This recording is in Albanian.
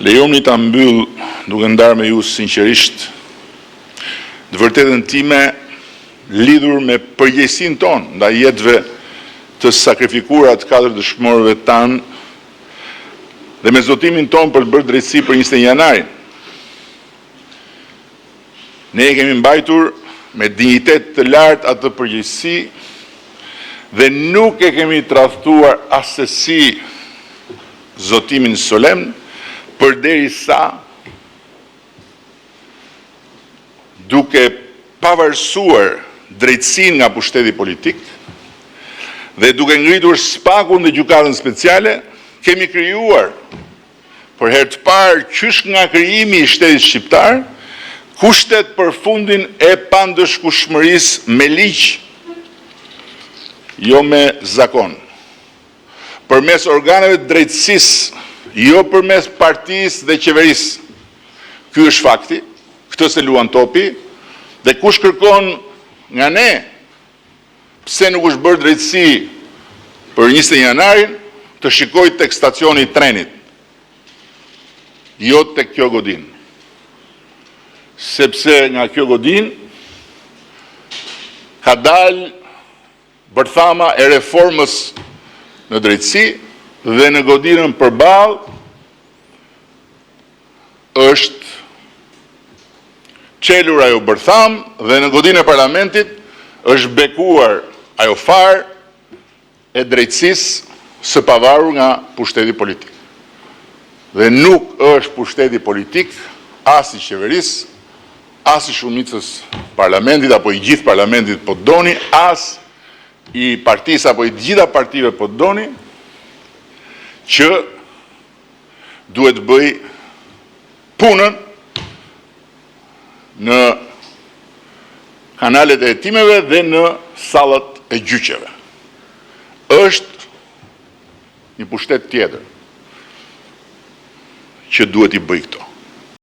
Lejoni ta mbyll duke ndarë me ju sinqerisht të vërtetën time lidhur me përgjegjësinë tonë ndaj jetëve të sakrifikuara të 4 dëshmorëve tanë dhe me zotimin tonë për të bërë drejtësi për 21 janarin. Ne e kemi mbajtur me dignitet të lartë atë përgjegjësi dhe nuk e kemi tradhtuar asesi zotimin solemn përderisa duke pavarësuar drejtësinë nga pushteti politik dhe duke ngritur spakun dhe gjykatën speciale, kemi krijuar për herë të parë qysh nga krijimi i shtetit shqiptar kushtet për fundin e pandëshkueshmërisë me ligj, jo me zakon. Përmes organeve të drejtësisë, jo përmes partisë dhe qeverisë. Ky është fakti, këtë se luan topi, dhe kush kërkon nga ne pse nuk është bërë drejtësi për 21 janarin, të shikoj tek stacioni i trenit, jo tek kjo godin. Sepse nga kjo godin ka dalë bërthama e reformës në drejtësi dhe në godinën përballë është çelur ajo bërtham dhe në godinën e parlamentit është bekuar ajo farë e drejtësisë së pavarur nga pushteti politik. Dhe nuk është pushteti politik as i qeverisë, as i shumicës parlamentit apo i gjithë parlamentit po të doni, as i partisë apo i gjitha partive po të doni, që duhet bëj punën në kanalet e hetimeve dhe në sallat e gjyqeve. Është një pushtet tjetër që duhet i bëj këto.